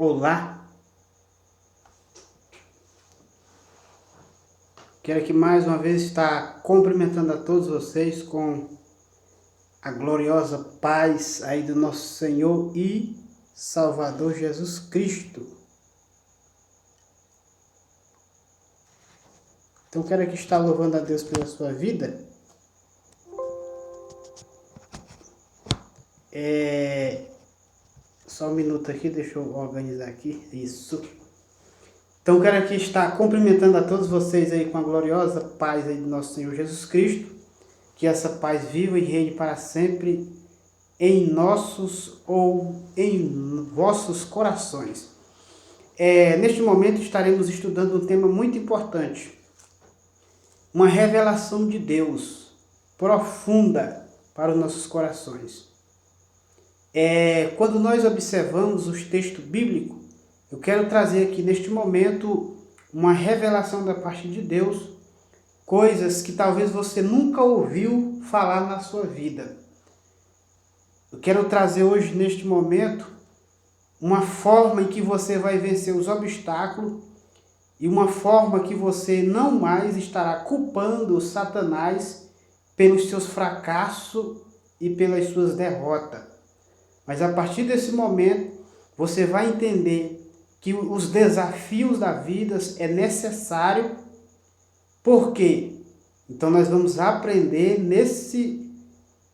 Olá, quero aqui mais uma vez estar cumprimentando a todos vocês com a gloriosa paz aí do nosso Senhor e Salvador Jesus Cristo. Então quero aqui estar louvando a Deus pela sua vida. Só um minuto aqui, deixa eu organizar aqui, isso. Então quero aqui estar cumprimentando a todos vocês aí com a gloriosa paz aí do nosso Senhor Jesus Cristo. Que essa paz viva e reine para sempre em nossos ou em vossos corações. Neste momento estaremos estudando um tema muito importante. Uma revelação de Deus profunda para os nossos corações. Quando nós observamos os textos bíblicos, eu quero trazer aqui neste momento uma revelação da parte de Deus, coisas que talvez você nunca ouviu falar na sua vida. Eu quero trazer hoje, neste momento, uma forma em que você vai vencer os obstáculos e uma forma que você não mais estará culpando Satanás pelos seus fracassos e pelas suas derrotas. Mas a partir desse momento, você vai entender que os desafios da vida é necessário. Por quê? Então nós vamos aprender nesse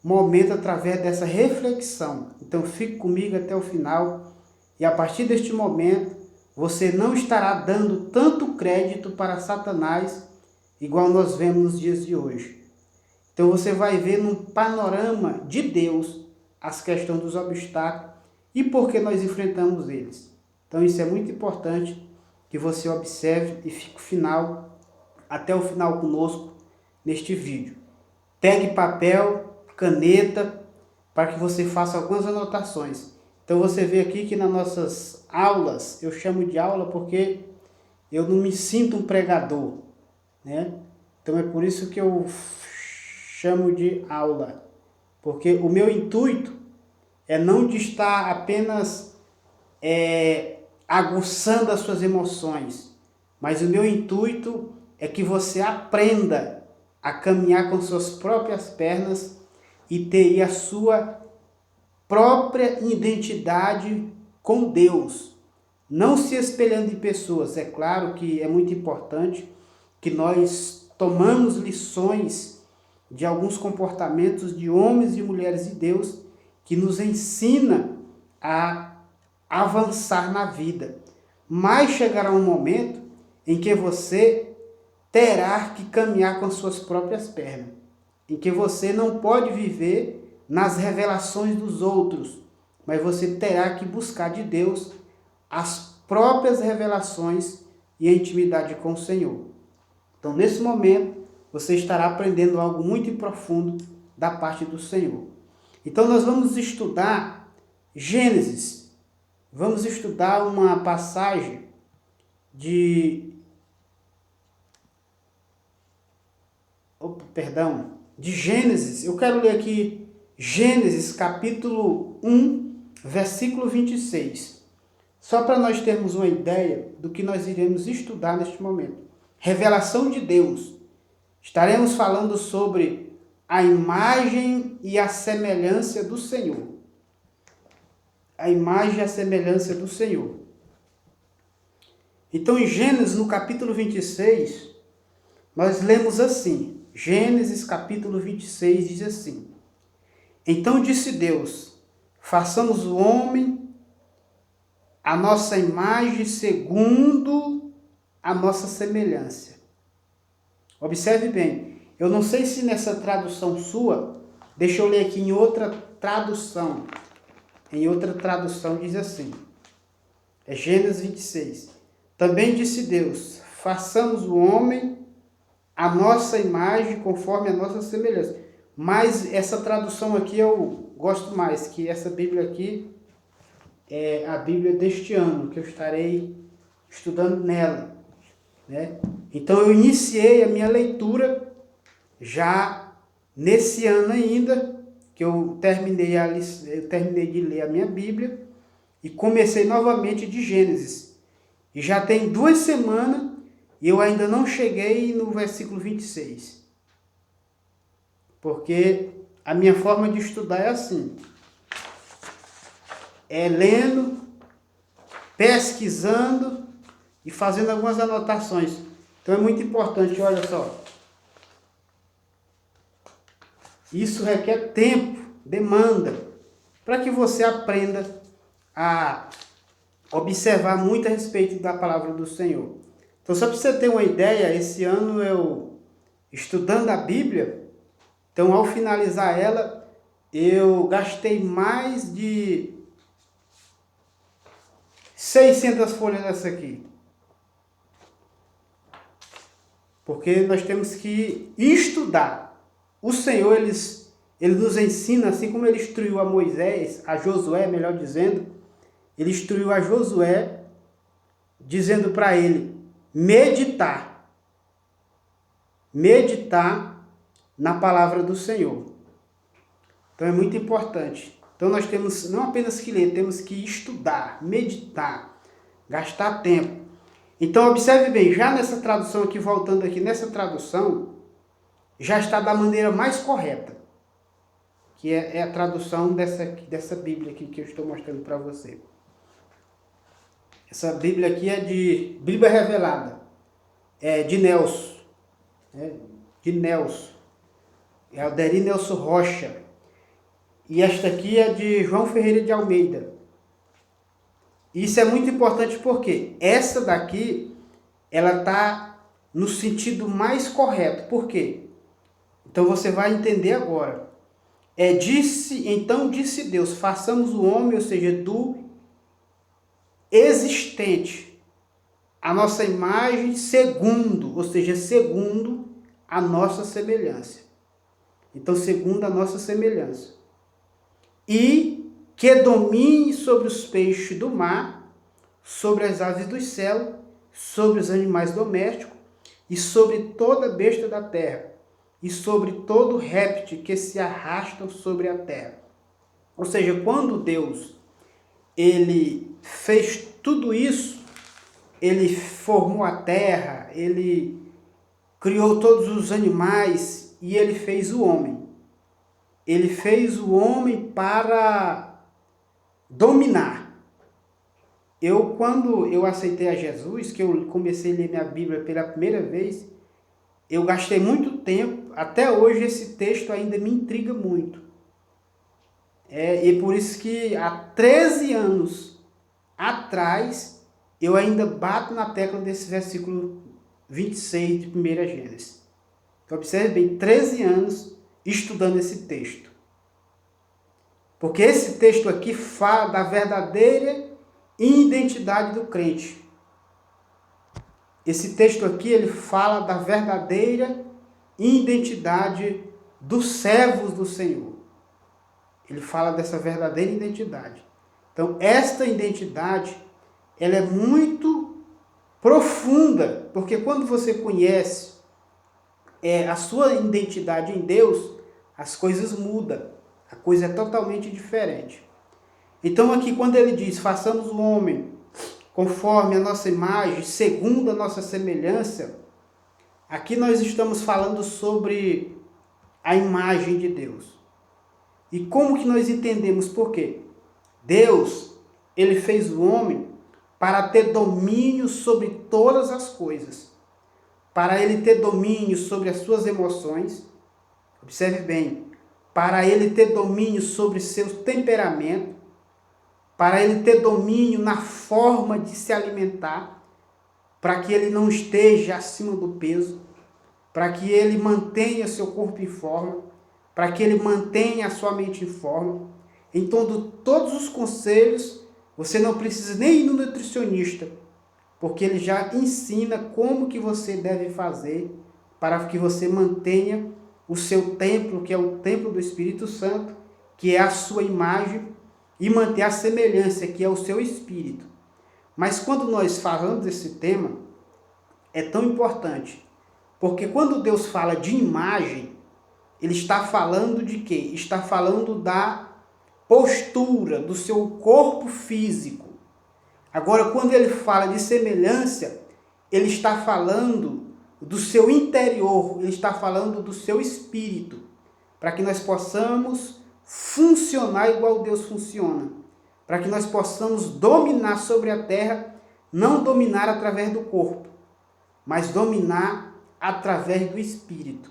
momento através dessa reflexão. Então fique comigo até o final e a partir deste momento você não estará dando tanto crédito para Satanás igual nós vemos nos dias de hoje. Então você vai ver num panorama de Deus as questões dos obstáculos e por que nós enfrentamos eles. Então isso é muito importante que você observe e fique até o final conosco neste vídeo. Pegue papel, caneta, para que você faça algumas anotações. Então você vê aqui que nas nossas aulas, eu chamo de aula porque eu não me sinto um pregador, né? Então é por isso que eu chamo de aula, porque o meu intuito é não de estar apenas aguçando as suas emoções, mas o meu intuito é que você aprenda a caminhar com suas próprias pernas e ter a sua própria identidade com Deus, não se espelhando em pessoas. É claro que é muito importante que nós tomamos lições de alguns comportamentos de homens e mulheres de Deus que nos ensina a avançar na vida. Mas chegará um momento em que você terá que caminhar com suas próprias pernas, em que você não pode viver nas revelações dos outros, mas você terá que buscar de Deus as próprias revelações e a intimidade com o Senhor. Então, nesse momento, você estará aprendendo algo muito profundo da parte do Senhor. Então, nós vamos estudar Gênesis. Vamos estudar uma passagem de Gênesis. Eu quero ler aqui Gênesis capítulo 1, versículo 26. Só para nós termos uma ideia do que nós iremos estudar neste momento. Revelação de Deus. Estaremos falando sobre a imagem e a semelhança do Senhor. A imagem e a semelhança do Senhor. Então, em Gênesis, no capítulo 26, nós lemos assim. Gênesis capítulo 26 diz assim: Então disse Deus, façamos o homem a nossa imagem segundo a nossa semelhança. Observe bem, eu não sei se nessa tradução sua, deixa eu ler aqui em outra tradução. Em outra tradução diz assim, é Gênesis 26. Também disse Deus, façamos o homem a nossa imagem conforme a nossa semelhança. Mas essa tradução aqui eu gosto mais, que essa Bíblia aqui é a Bíblia deste ano, que eu estarei estudando nela, né? Então eu iniciei a minha leitura já nesse ano ainda, que eu terminei de ler a minha Bíblia, e comecei novamente de Gênesis. E já tem 2 semanas e eu ainda não cheguei no versículo 26. Porque a minha forma de estudar é assim. É lendo, pesquisando e fazendo algumas anotações. Então é muito importante, olha só. Isso requer tempo, demanda, para que você aprenda a observar muito a respeito da palavra do Senhor. Então, só para você ter uma ideia, esse ano eu, estudando a Bíblia, então ao finalizar ela, eu gastei mais de 600 folhas dessa aqui. Porque nós temos que estudar. O Senhor, ele nos ensina, assim como ele instruiu a Moisés, a Josué, melhor dizendo, ele instruiu a Josué, dizendo para ele meditar na palavra do Senhor. Então é muito importante. Então nós temos não apenas que ler, temos que estudar, meditar, gastar tempo. Então observe bem, já nessa tradução aqui, voltando aqui nessa tradução, já está da maneira mais correta, que é a tradução dessa Bíblia aqui que eu estou mostrando para você. Essa Bíblia aqui é de Bíblia Revelada, é de Nelson, é Alderi Nelson Rocha, e esta aqui é de João Ferreira de Almeida. Isso é muito importante porque essa daqui, ela está no sentido mais correto. Por quê? Então você vai entender agora. Então disse Deus, façamos o homem, ou seja, do existente, a nossa imagem segundo, ou seja, segundo a nossa semelhança. Então, segundo a nossa semelhança. E que domine sobre os peixes do mar, sobre as aves do céu, sobre os animais domésticos e sobre toda besta da terra, e sobre todo réptil que se arrastam sobre a terra. Ou seja, quando Deus ele fez tudo isso, ele formou a terra, ele criou todos os animais e ele fez o homem. Ele fez o homem para dominar. Quando eu aceitei a Jesus, que eu comecei a ler minha Bíblia pela primeira vez, eu gastei muito tempo, até hoje esse texto ainda me intriga muito. E por isso que há 13 anos atrás, eu ainda bato na tecla desse versículo 26 de 1 Gênesis. Então, observe bem, 13 anos estudando esse texto. Porque esse texto aqui fala da verdadeira identidade do crente. Esse texto aqui, ele fala da verdadeira identidade dos servos do Senhor. Ele fala dessa verdadeira identidade. Então, esta identidade, ela é muito profunda, porque quando você conhece a sua identidade em Deus, as coisas mudam, a coisa é totalmente diferente. Então aqui quando ele diz, façamos o homem conforme a nossa imagem, segundo a nossa semelhança, aqui nós estamos falando sobre a imagem de Deus. E como que nós entendemos por quê? Deus, ele fez o homem para ter domínio sobre todas as coisas. Para ele ter domínio sobre as suas emoções, observe bem, para ele ter domínio sobre seu temperamento, para ele ter domínio na forma de se alimentar, para que ele não esteja acima do peso, para que ele mantenha seu corpo em forma, para que ele mantenha a sua mente em forma. Então, todos os conselhos, você não precisa nem ir no nutricionista, porque ele já ensina como que você deve fazer para que você mantenha o seu templo, que é o templo do Espírito Santo, que é a sua imagem, e manter a semelhança, que é o seu espírito. Mas quando nós falamos desse tema, é tão importante, porque quando Deus fala de imagem, ele está falando de quê? Está falando da postura, do seu corpo físico. Agora, quando ele fala de semelhança, ele está falando do seu interior, ele está falando do seu espírito, para que nós possamos funcionar igual Deus funciona, para que nós possamos dominar sobre a terra, não dominar através do corpo, mas dominar através do espírito.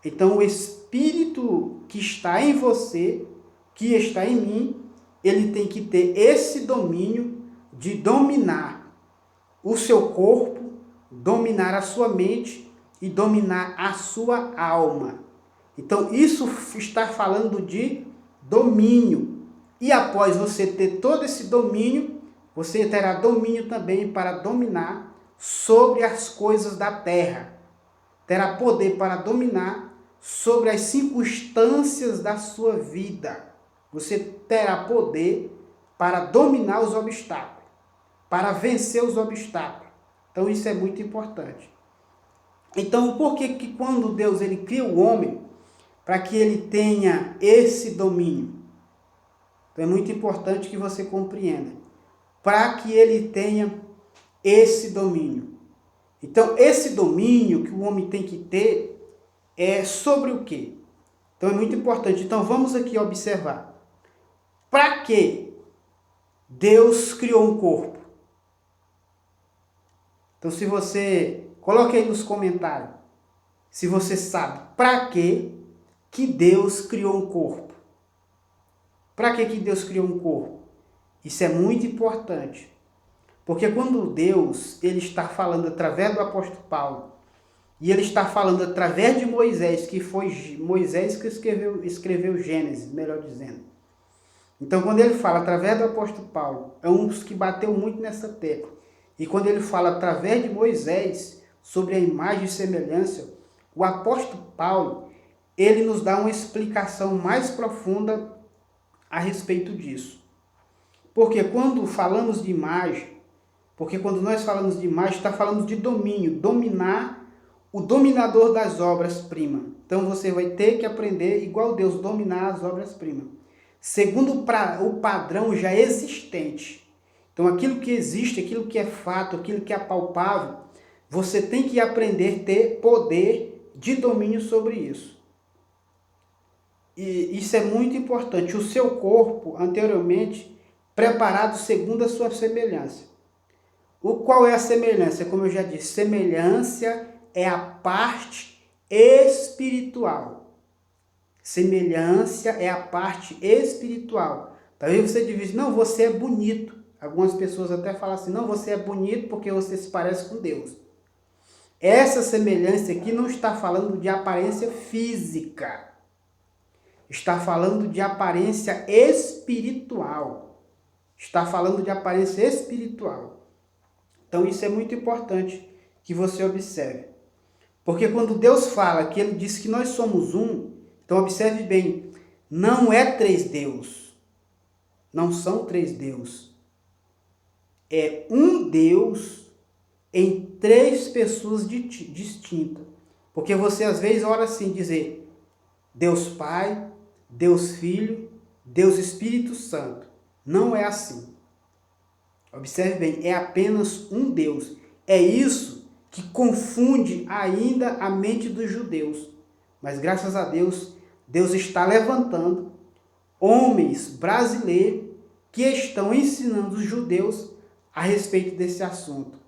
Então, o espírito que está em você, que está em mim, ele tem que ter esse domínio de dominar o seu corpo, dominar a sua mente e dominar a sua alma. Então, isso está falando de domínio. E após você ter todo esse domínio, você terá domínio também para dominar sobre as coisas da terra. Terá poder para dominar sobre as circunstâncias da sua vida. Você terá poder para dominar os obstáculos, para vencer os obstáculos. Então isso é muito importante. Então por que quando Deus ele cria o homem, para que ele tenha esse domínio? Então é muito importante que você compreenda. Para que ele tenha esse domínio. Então esse domínio que o homem tem que ter é sobre o quê? Então é muito importante. Então vamos aqui observar. Para que Deus criou um corpo? Então se você... Coloque aí nos comentários. Se você sabe para que Deus criou um corpo. Para que Deus criou um corpo? Isso é muito importante. Porque quando Deus ele está falando através do apóstolo Paulo, e ele está falando através de Moisés, que foi Moisés que escreveu Gênesis, melhor dizendo. Então, quando ele fala através do apóstolo Paulo, é um dos que bateu muito nessa tecla. E quando ele fala através de Moisés, sobre a imagem e semelhança, o apóstolo Paulo, ele nos dá uma explicação mais profunda a respeito disso. Porque quando falamos de imagem, quando nós falamos de imagem, está falando de domínio, dominar o dominador das obras-primas. Então você vai ter que aprender, igual Deus, dominar as obras-primas. Segundo o padrão já existente. Então aquilo que existe, aquilo que é fato, aquilo que é palpável, você tem que aprender a ter poder de domínio sobre isso. E isso é muito importante. O seu corpo, anteriormente, preparado segundo a sua semelhança. Qual é a semelhança? Como eu já disse, semelhança é a parte espiritual. Semelhança é a parte espiritual. Talvez você diga, não, você é bonito. Algumas pessoas até falam assim, não, você é bonito porque você se parece com Deus. Essa semelhança aqui não está falando de aparência física. Está falando de aparência espiritual. Está falando de aparência espiritual. Então isso é muito importante que você observe. Porque quando Deus fala que ele diz que nós somos um, então observe bem, não é três Deus. Não são três Deus. É um Deus em três pessoas distintas. Porque você às vezes ora assim, dizer Deus Pai, Deus Filho, Deus Espírito Santo. Não é assim. Observe bem, é apenas um Deus. É isso que confunde ainda a mente dos judeus. Mas graças a Deus, Deus está levantando homens brasileiros que estão ensinando os judeus a respeito desse assunto.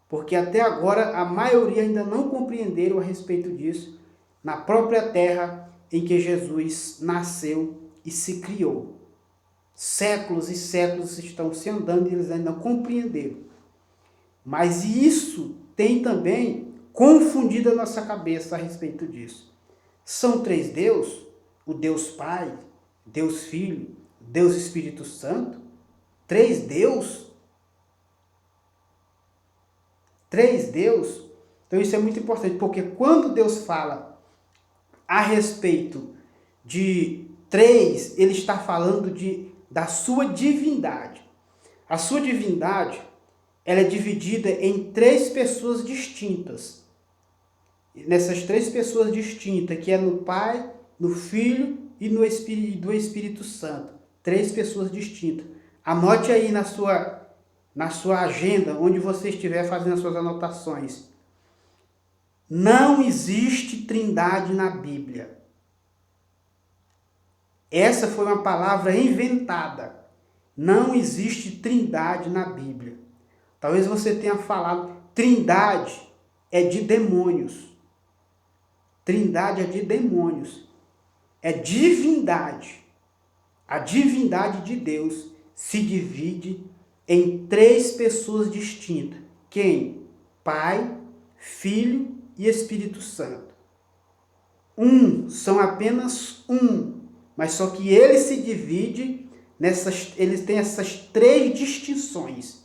Porque até agora a maioria ainda não compreenderam a respeito disso na própria terra em que Jesus nasceu e se criou. Séculos e séculos estão se andando e eles ainda não compreenderam. Mas isso tem também confundido a nossa cabeça a respeito disso. São três Deus, o Deus Pai, Deus Filho, Deus Espírito Santo. Três Deus? Três Deus? Então isso é muito importante, porque quando Deus fala a respeito de três, ele está falando da sua divindade. A sua divindade, ela é dividida em três pessoas distintas. Nessas três pessoas distintas, que é no Pai, no Filho e no Espírito Santo. 3 pessoas distintas. Anote aí na sua agenda, onde você estiver fazendo as suas anotações. Não existe trindade na Bíblia. Essa foi uma palavra inventada. Não existe trindade na Bíblia. Talvez você tenha falado, trindade é de demônios. Trindade é de demônios. É divindade. A divindade de Deus se divide em 3 pessoas distintas. Quem? Pai, Filho e Espírito Santo. São apenas mas só que ele se divide eles têm essas 3 distinções.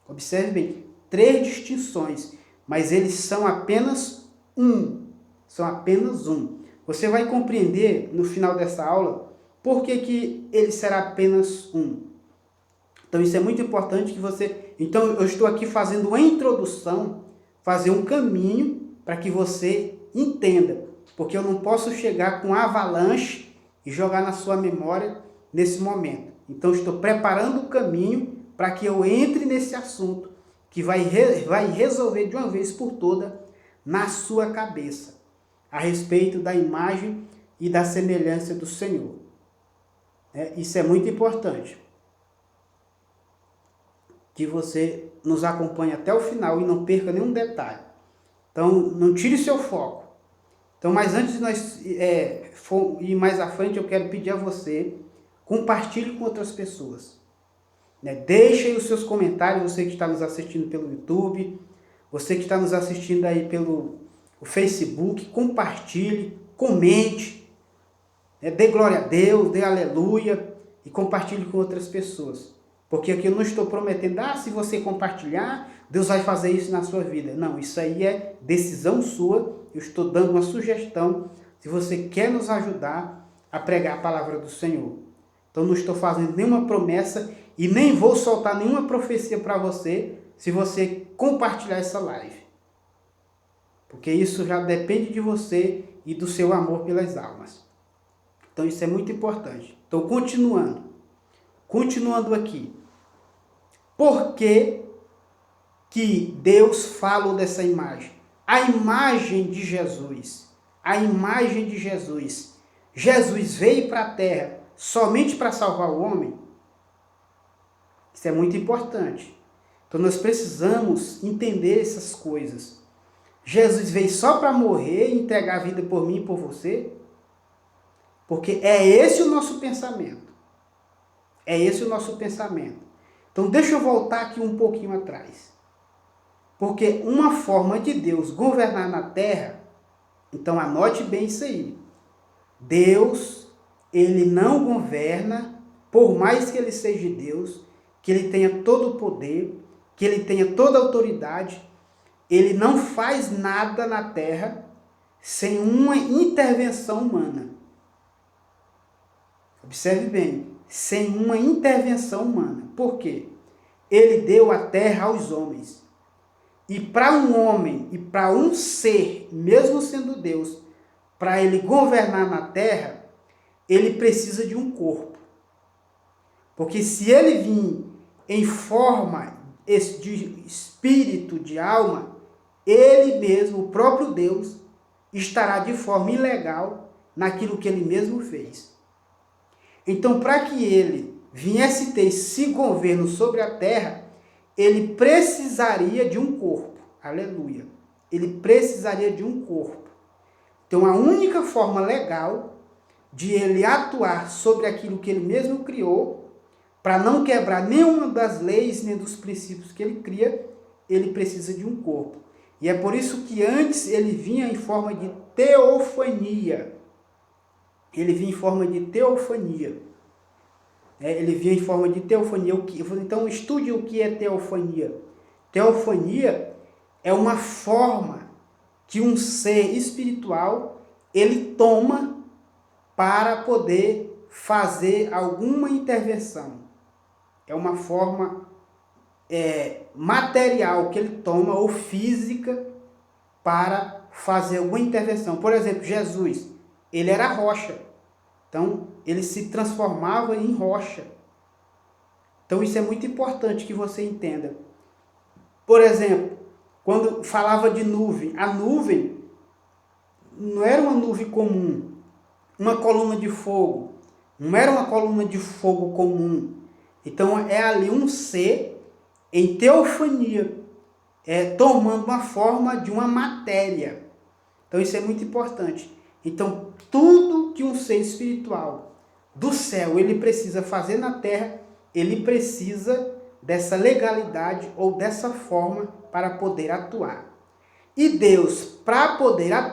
Observe bem, 3 distinções, mas eles são apenas São apenas Você vai compreender no final dessa aula por que ele será apenas Então isso é muito importante que você... Então eu estou aqui fazendo uma introdução, fazer um caminho para que você entenda. Porque eu não posso chegar com avalanche e jogar na sua memória nesse momento. Então estou preparando o caminho para que eu entre nesse assunto que vai resolver de uma vez por toda na sua cabeça a respeito da imagem e da semelhança do Senhor. Isso é muito importante. Que você nos acompanhe até o final e não perca nenhum detalhe. Então, não tire seu foco. Então, mas antes de nós ir mais à frente, eu quero pedir a você, compartilhe com outras pessoas. Deixe aí os seus comentários, você que está nos assistindo pelo YouTube, você que está nos assistindo aí pelo Facebook, compartilhe, comente, dê glória a Deus, dê aleluia e compartilhe com outras pessoas. Porque aqui eu não estou prometendo, se você compartilhar, Deus vai fazer isso na sua vida. Não, isso aí é decisão sua. Eu estou dando uma sugestão se você quer nos ajudar a pregar a palavra do Senhor. Então não estou fazendo nenhuma promessa e nem vou soltar nenhuma profecia para você se você compartilhar essa live. Porque isso já depende de você e do seu amor pelas almas. Então isso é muito importante. Então continuando aqui. Por que Deus falou dessa imagem? A imagem de Jesus. A imagem de Jesus. Jesus veio para a terra somente para salvar o homem? Isso é muito importante. Então nós precisamos entender essas coisas. Jesus veio só para morrer e entregar a vida por mim e por você? Porque é esse o nosso pensamento. É esse o nosso pensamento. Então deixa eu voltar aqui um pouquinho atrás. Porque uma forma de Deus governar na terra, então anote bem isso aí. Deus, ele não governa, por mais que ele seja Deus, que ele tenha todo o poder, que ele tenha toda a autoridade, ele não faz nada na terra sem uma intervenção humana. Observe bem, sem uma intervenção humana. Por quê? Ele deu a terra aos homens. E para um homem e para um ser, mesmo sendo Deus, para ele governar na terra, ele precisa de um corpo. Porque se ele vir em forma de espírito, de alma, ele mesmo, o próprio Deus, estará de forma ilegal naquilo que ele mesmo fez. Então, para que ele viesse ter esse governo sobre a terra, ele precisaria de um corpo. Aleluia. Ele precisaria de um corpo. Então, a única forma legal de ele atuar sobre aquilo que ele mesmo criou, para não quebrar nenhuma das leis, nem dos princípios que ele cria, ele precisa de um corpo. E é por isso que antes ele vinha em forma de teofania. Ele vinha em forma de teofania. Ele vinha em forma de teofania. Então estude o que é teofania. Teofania é uma forma que um ser espiritual ele toma para poder fazer alguma intervenção. É uma forma material que ele toma, ou física, para fazer alguma intervenção. Por exemplo, Jesus, ele era rocha. Então, ele se transformava em rocha. Então isso é muito importante que você entenda. Por exemplo, quando falava de nuvem, a nuvem não era uma nuvem comum, uma coluna de fogo, não era uma coluna de fogo comum. Então é ali um ser em teofania, tomando uma forma de uma matéria. Então isso é muito importante. Então tudo que um ser espiritual do céu ele precisa fazer na terra, ele precisa dessa legalidade ou dessa forma para poder atuar. E Deus, para poder atuar,